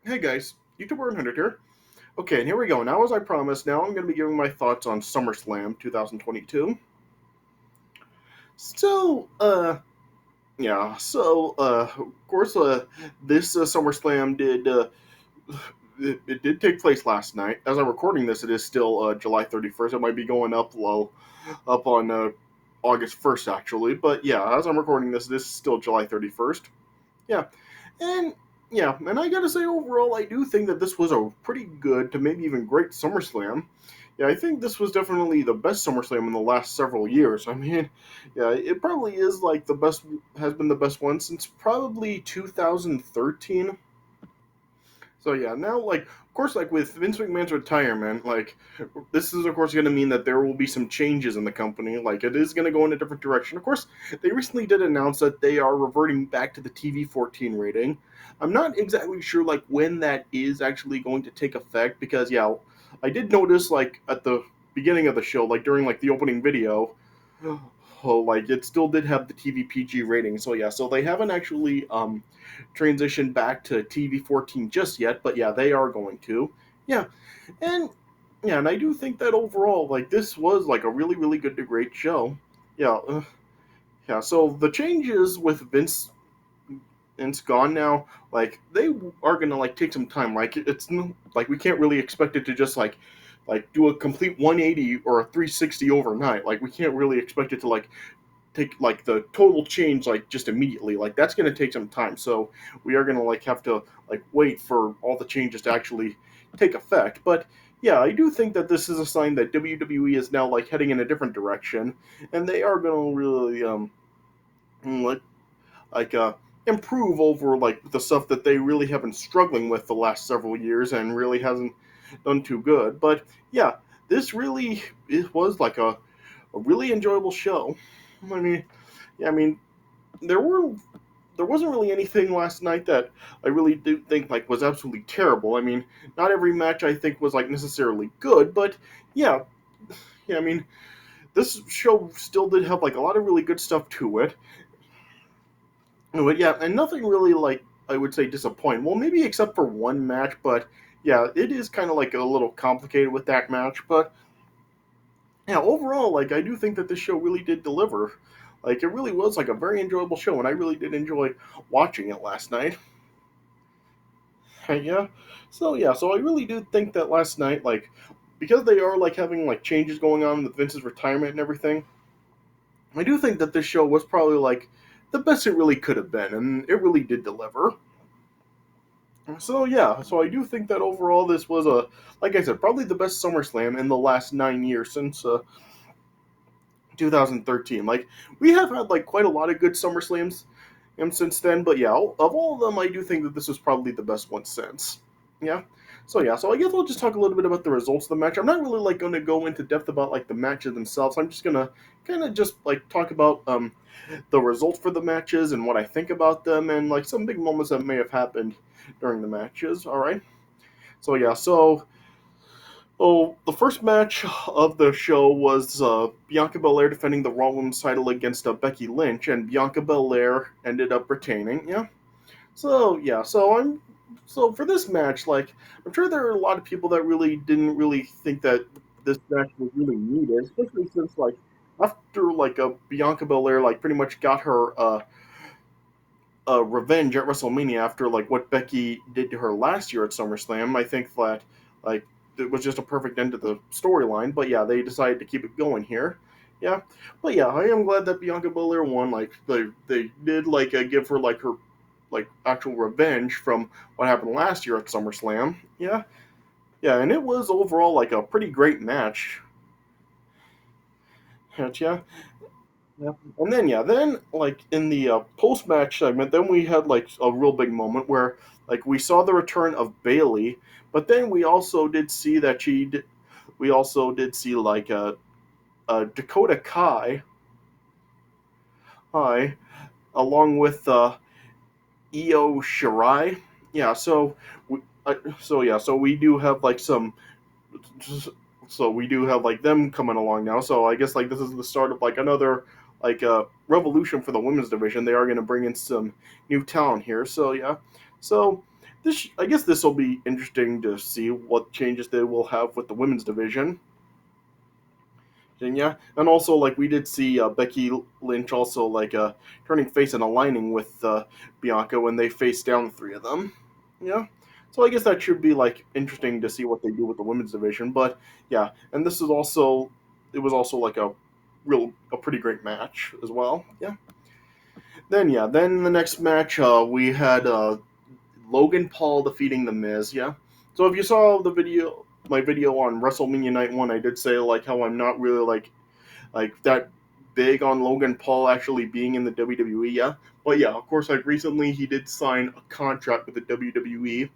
Hey guys, YouTuber 100 here. Okay, and here we go. Now, as I promised, now I'm going to be giving my thoughts on Summerslam 2022. So, of course, this SummerSlam it did take place last night. As I'm recording this, it is still July 31st. It might be going up up on August 1st, actually. But yeah, as I'm recording this, this is still July 31st. Yeah, and and I gotta say, overall, I do think that this was a pretty good to maybe even great SummerSlam. Yeah, I think this was definitely the best SummerSlam in the last several years. I mean, yeah, it probably is like the best, has been the best one since probably 2013. So yeah, now like of course like with Vince McMahon's retirement, like this is of course going to mean that there will be some changes in the company. Like it is going to go in a different direction. Of course, they recently did announce that they are reverting back to the TV 14 rating. I'm not exactly sure like when that is actually going to take effect because yeah, I did notice like at the beginning of the show, like during like the opening video, oh, like it still did have the TV PG rating. So yeah, so they haven't actually transitioned back to TV 14 just yet, but yeah, they are going to. Yeah, and and I do think that overall, like this was like a really good to great show. Yeah, yeah. So the changes with Vince gone now, like they are gonna like take some time. Like like we can't really expect it to just like do a complete 180 or a 360 overnight. Like we can't really expect it to like take like the total change like just immediately. Like that's going to take some time, so we are going to like have to like wait for all the changes to actually take effect. But yeah, I do think that this is a sign that WWE is now like heading in a different direction, and they are going to really like like improve over like the stuff that they really have been struggling with the last several years and really hasn't done too good. But yeah, this really it was like a really enjoyable show. I mean, yeah, I mean, there were there wasn't really anything last night that I really do think like was absolutely terrible. I mean, not every match I think was like necessarily good, but yeah, I mean, this show still did have like a lot of really good stuff to it. But yeah, and nothing really like I would say disappointing. Well, maybe except for one match, but yeah, it is kind of like a little complicated with that match. But yeah, overall, like I do think that this show really did deliver. Like it really was like a very enjoyable show, and I really did enjoy watching it last night. Yeah, so I really do think that last night, like because they are like having like changes going on with Vince's retirement and everything, I do think that this show was probably like the best it really could have been, and it really did deliver. So yeah, so I do think that overall this was a, like I said, probably the best SummerSlam in the last 9 years since 2013. Like we have had like quite a lot of good SummerSlams since then, but yeah, of all of them, I do think that this was probably the best one since. Yeah. So yeah, so I guess I'll just talk a little bit about the results of the match. I'm not really like going to go into depth about like the matches themselves. I'm just gonna kind of just like talk about the results for the matches and what I think about them and like some big moments that may have happened during the matches. All right. So yeah, so the first match of the show was Bianca Belair defending the Raw Women's title against Becky Lynch, and Bianca Belair ended up retaining. Yeah. So yeah, so for this match, like I'm sure there are a lot of people that really didn't really think that this match was really needed, especially since like after like Bianca Belair like pretty much got her revenge at WrestleMania after like what Becky did to her last year at SummerSlam. I think that like it was just a perfect end to the storyline. But yeah, they decided to keep it going here. Yeah, but yeah, I am glad that Bianca Belair won. Like they did like give her like her like actual revenge from what happened last year at SummerSlam. Yeah, yeah, and it was overall like a pretty great match. Yeah, yeah. And then yeah, then like in the post match segment, then we had like a real big moment where like we saw the return of Bailey, but then we also did see that we also did see like Dakota Kai, hi, along with Io Shirai. Yeah, so we do have like some so we do have like them coming along now. So I guess like this is the start of like another like revolution for the women's division. They are going to bring in some new talent here. So yeah, so I guess this will be interesting to see what changes they will have with the women's division. And yeah, and also like we did see Becky Lynch also like turning face and aligning with Bianca when they faced down the three of them. Yeah, so I guess that should be like interesting to see what they do with the women's division. But yeah, and this is also it was also like a pretty great match as well. Then the next match we had Logan Paul defeating The Miz. Yeah, so if you saw my video on WrestleMania Night One, I did say like how I'm not really like that big on Logan Paul actually being in the WWE. Yeah, but yeah, of course, like recently he did sign a contract with the WWE.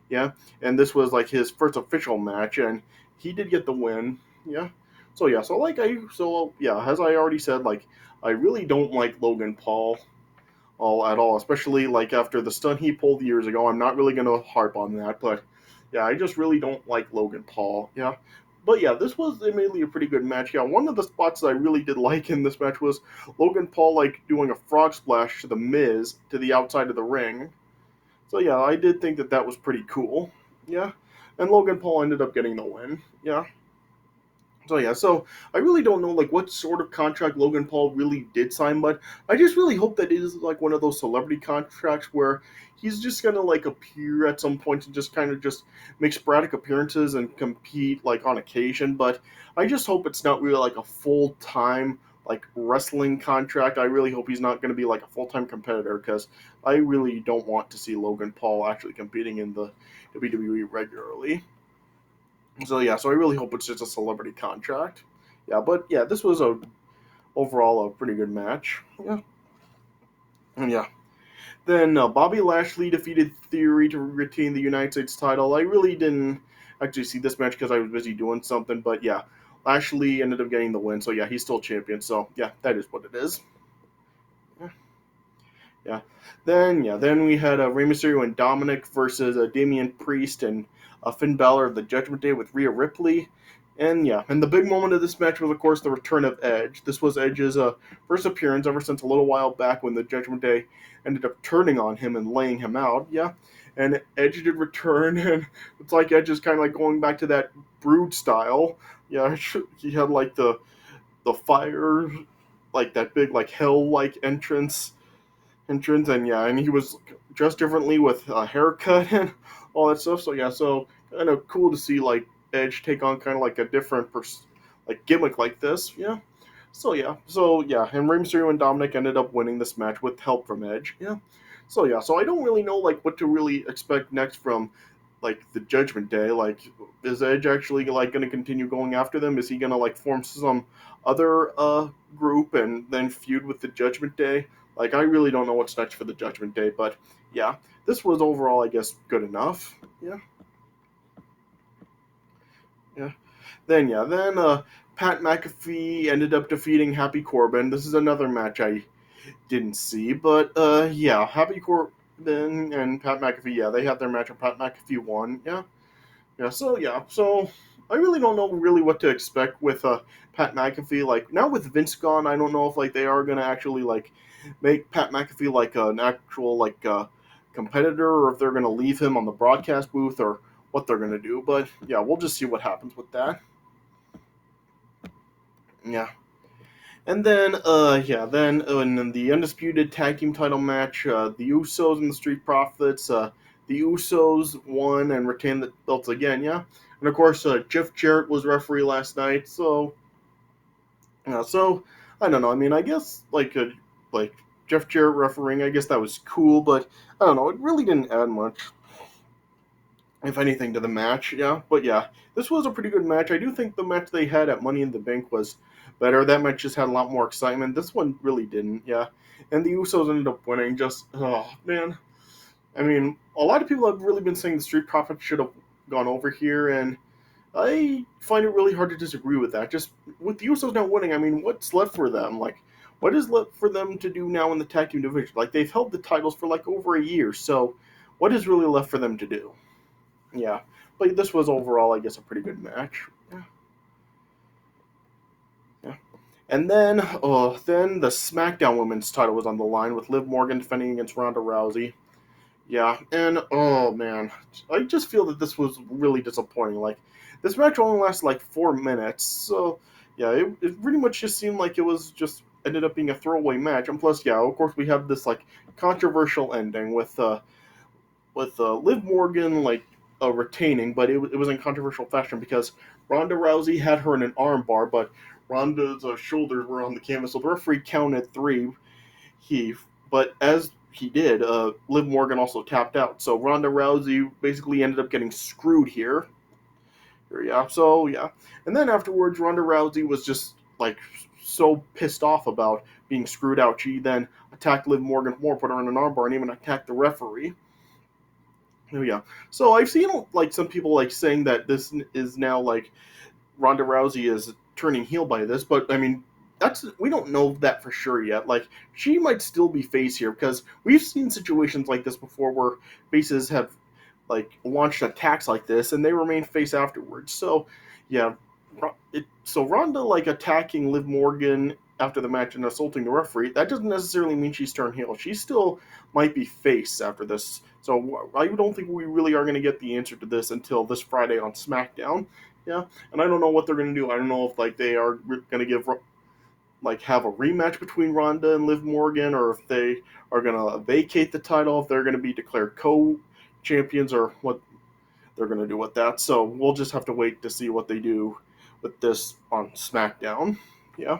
Yeah, and this was like his first official match, and he did get the win. Yeah, so yeah, so yeah, as I already said, like I really don't like Logan Paul all at all, especially like after the stunt he pulled years ago. I'm not really gonna harp on that, but yeah, I just really don't like Logan Paul. Yeah. But yeah, this was admittedly a pretty good match. Yeah, one of the spots that I really did like in this match was Logan Paul like doing a frog splash to the Miz to the outside of the ring. So yeah, I did think that that was pretty cool. Yeah, and Logan Paul ended up getting the win. Yeah. So yeah, so I really don't know like what sort of contract Logan Paul really did sign, but I just really hope that it is like one of those celebrity contracts where he's just gonna like appear at some point and just kind of just make sporadic appearances and compete like on occasion. But I just hope it's not really like a full time like wrestling contract. I really hope he's not gonna be like a full time competitor because I really don't want to see Logan Paul actually competing in the WWE regularly. So yeah, so I really hope it's just a celebrity contract. Yeah, but yeah, this was a overall a pretty good match. Yeah, and yeah, then Bobby Lashley defeated Theory to retain the United States title. I really didn't actually see this match because I was busy doing something, but yeah, Lashley ended up getting the win. So yeah, he's still champion. So yeah, that is what it is. Yeah. Then we had Rey Mysterio and Dominic versus Damian Priest and Finn Balor of the Judgment Day with Rhea Ripley. And yeah, and the big moment of this match was, of course, the return of Edge. This was Edge's first appearance ever since a little while back when the Judgment Day ended up turning on him and laying him out. Yeah, and Edge did return, and it's like Edge is kind of like going back to that Brood style. Yeah, he had like the fire, like that big like hell like entrance, and yeah, and he was dressed differently with a haircut and all that stuff. So yeah, so kind of cool to see like Edge take on kind of like a different like gimmick like this. Yeah. So yeah, and Rey Mysterio and Dominic ended up winning this match with help from Edge. Yeah. So yeah, so I don't really know like what to really expect next from like the Judgment Day. Like, is Edge actually like going to continue going after them? Is he going to like form some other group and then feud with the Judgment Day? Like, I really don't know what's next for the Judgment Day, but yeah, this was overall, I guess, good enough. Yeah, yeah. Then Pat McAfee ended up defeating Happy Corbin. This is another match I didn't see, but yeah, Happy Corbin and Pat McAfee, yeah, they had their match, and Pat McAfee won. Yeah, so I really don't know really what to expect with Pat McAfee. Like now with Vince gone, I don't know if like they are gonna actually like make Pat McAfee like an actual like competitor, or if they're gonna leave him on the broadcast booth, or what they're gonna do. But yeah, we'll just see what happens with that. Yeah. And then in the undisputed tag team title match, the Usos and the Street Profits, the Usos won and retained the belts again. Yeah, and of course Jeff Jarrett was referee last night. So I don't know. I mean, I guess like Jeff Jarrett refereeing, I guess that was cool, but I don't know. It really didn't add much, if anything, to the match. Yeah, but yeah, this was a pretty good match. I do think the match they had at Money in the Bank was better. That match just had a lot more excitement. This one really didn't. Yeah, and the Usos ended up winning. Just oh man, I mean, a lot of people have really been saying the Street Profits should have gone over here, and I find it really hard to disagree with that. Just with the Usos now winning, I mean, what's left for them? Like, what is left for them to do now in the tag team division? Like, they've held the titles for like over a year, so what is really left for them to do? Yeah, but this was overall, I guess, a pretty good match. Yeah, yeah. And then the SmackDown Women's title was on the line with Liv Morgan defending against Ronda Rousey. Yeah, and oh man, I just feel that this was really disappointing. Like, this match only lasted like 4 minutes, so yeah, it pretty much just seemed like it was just ended up being a throwaway match. And plus, yeah, of course we have this like controversial ending with Liv Morgan retaining, but it was in controversial fashion because Ronda Rousey had her in an armbar, but Ronda's shoulders were on the canvas, so the referee counted three. He, but as he did, Liv Morgan also tapped out, so Ronda Rousey basically ended up getting screwed here. Yeah, so yeah, and then afterwards, Ronda Rousey was just like so pissed off about being screwed out. She then attacked Liv Morgan more, put her in an armbar, and even attacked the referee. Oh yeah. So I've seen like some people like saying that this is now like Ronda Rousey is turning heel by this, but I mean that's we don't know that for sure yet. Like she might still be face here because we've seen situations like this before where faces have like launched attacks like this and they remain face afterwards. So yeah, so Ronda like attacking Liv Morgan after the match and assaulting the referee, that doesn't necessarily mean she's turned heel. She still might be face after this. So I don't think we really are going to get the answer to this until this Friday on SmackDown. Yeah, and I don't know what they're going to do. I don't know if like they are going to give like have a rematch between Ronda and Liv Morgan, or if they are going to vacate the title, if they're going to be declared co-champions, or what they're going to do with that. So we'll just have to wait to see what they do with this on SmackDown. Yeah,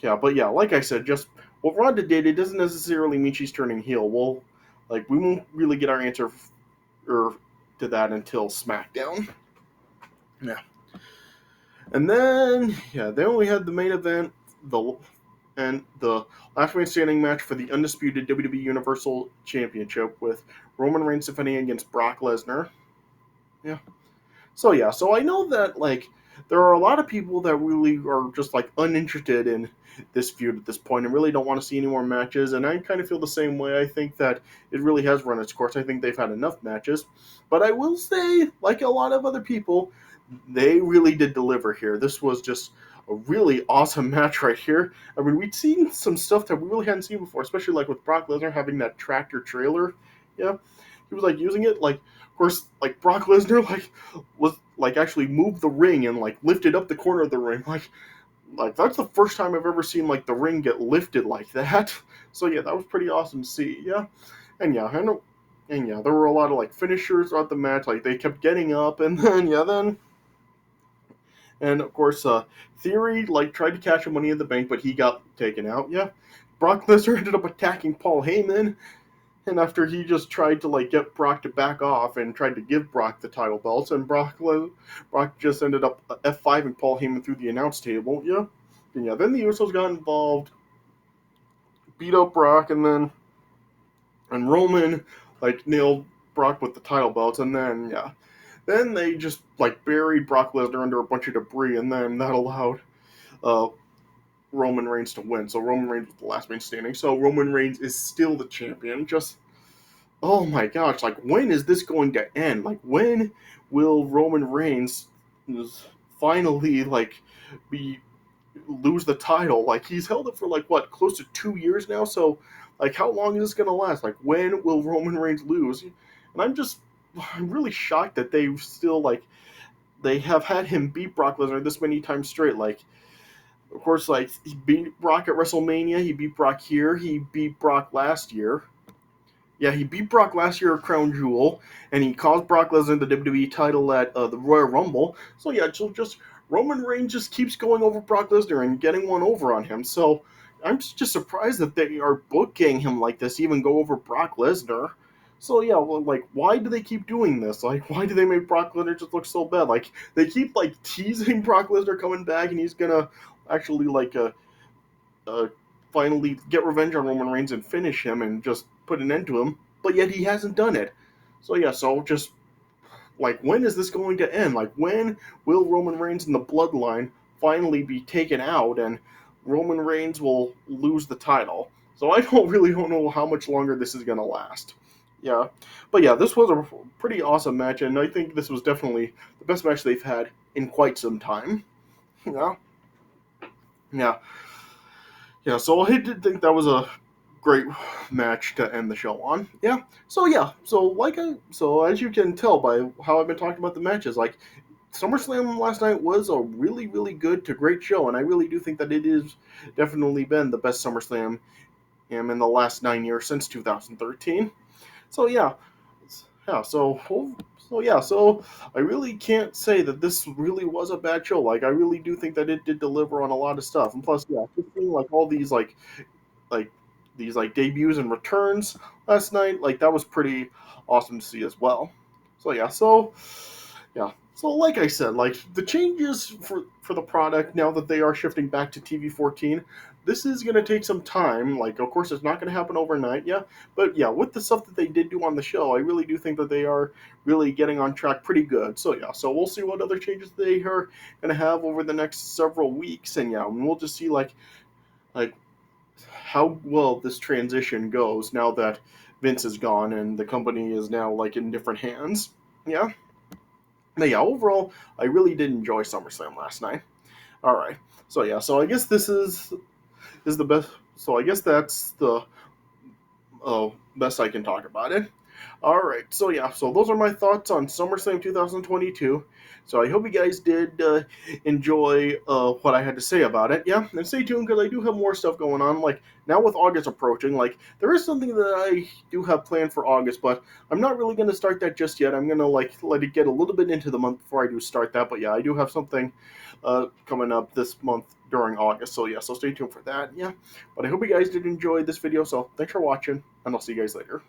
yeah, but yeah, like I said, just what Ronda did, it doesn't necessarily mean she's turning heel. We won't really get our answer or to that until SmackDown. Yeah, and then yeah, they only had the main event, the last man standing match for the undisputed WWE Universal Championship with Roman Reigns defending against Brock Lesnar. Yeah. So yeah, so I know that like there are a lot of people that really are just like uninterested in this feud at this point and really don't want to see any more matches. And I kind of feel the same way. I think that it really has run its course. I think they've had enough matches. But I will say, like a lot of other people, they really did deliver here. This was just a really awesome match right here. I mean, we'd seen some stuff that we really hadn't seen before, especially like with Brock Lesnar having that tractor trailer. Yeah, he was like using it like, of course, like Brock Lesnar was like actually moved the ring and like lifted up the corner of the ring. Like that's the first time I've ever seen like the ring get lifted like that. So yeah, that was pretty awesome to see. Yeah, and yeah, and yeah, there were a lot of like finishers throughout the match. Like they kept getting up, and then of course Theory like tried to catch him Money in the Bank, but he got taken out. Yeah, Brock Lesnar ended up attacking Paul Heyman, and after he just tried to like get Brock to back off and tried to give Brock the title belts, and Brock just ended up F5ing Paul Heyman through the announce table. Yeah, and yeah. Then the Usos got involved, beat up Brock, and Roman like nailed Brock with the title belts, and then yeah, then they just like buried Brock Lesnar under a bunch of debris, and then that allowed uh, Roman Reigns to win. So Roman Reigns was the last man standing. So Roman Reigns is still the champion. Just oh my gosh, like when is this going to end? Like when will Roman Reigns finally like be lose the title? Like he's held it for like what, close to 2 years now. So like how long is this gonna last? Like when will Roman Reigns lose? And I'm really shocked that they still like they have had him beat Brock Lesnar this many times straight. Like of course like he beat Brock at WrestleMania, he beat Brock here, he beat Brock last year. Yeah, he beat Brock last year at Crown Jewel, and he caused Brock Lesnar the WWE title at the Royal Rumble. So yeah, so just Roman Reigns just keeps going over Brock Lesnar and getting one over on him. So I'm just surprised that they are booking him like this, even go over Brock Lesnar. So yeah, well, like why do they keep doing this? Like why do they make Brock Lesnar just look so bad? Like they keep like teasing Brock Lesnar coming back and he's gonna actually uh, finally get revenge on Roman Reigns and finish him and just put an end to him, but yet he hasn't done it. So yeah, so just like when is this going to end? Like when will Roman Reigns and the Bloodline finally be taken out and Roman Reigns will lose the title? So I don't know how much longer this is going to last. Yeah, but yeah, this was a pretty awesome match, and I think this was definitely the best match they've had in quite some time. Yeah, yeah, yeah. So I did think that was a great match to end the show on. Yeah. So yeah. So as you can tell by how I've been talking about the matches, like SummerSlam last night was a really good to great show, and I really do think that it is definitely been the best SummerSlam in the last 9 years since 2013. So yeah, yeah. So I really can't say that this really was a bad show. Like I really do think that it did deliver on a lot of stuff, and plus, yeah, just seeing like all these like these like debuts and returns last night, like that was pretty awesome to see as well. So like I said, like the changes for the product now that they are shifting back to TV 14, this is going to take some time. Like, of course, it's not going to happen overnight, yeah. But yeah, with the stuff that they did do on the show, I really do think that they are really getting on track pretty good. So yeah, so we'll see what other changes they are going to have over the next several weeks, and yeah, we'll just see like how well this transition goes now that Vince is gone and the company is now like in different hands. Yeah. But yeah, overall, I really did enjoy SummerSlam last night. All right. So yeah, so I guess this is the best. So I guess that's the best I can talk about it. All right, so yeah, so those are my thoughts on SummerSlam 2022. So I hope you guys did enjoy what I had to say about it. Yeah, and stay tuned because I do have more stuff going on. Like now with August approaching, like there is something that I do have planned for August, but I'm not really going to start that just yet. I'm going to like let it get a little bit into the month before I do start that. But yeah, I do have something coming up this month during August. So yeah, so stay tuned for that. Yeah, but I hope you guys did enjoy this video. So thanks for watching, and I'll see you guys later.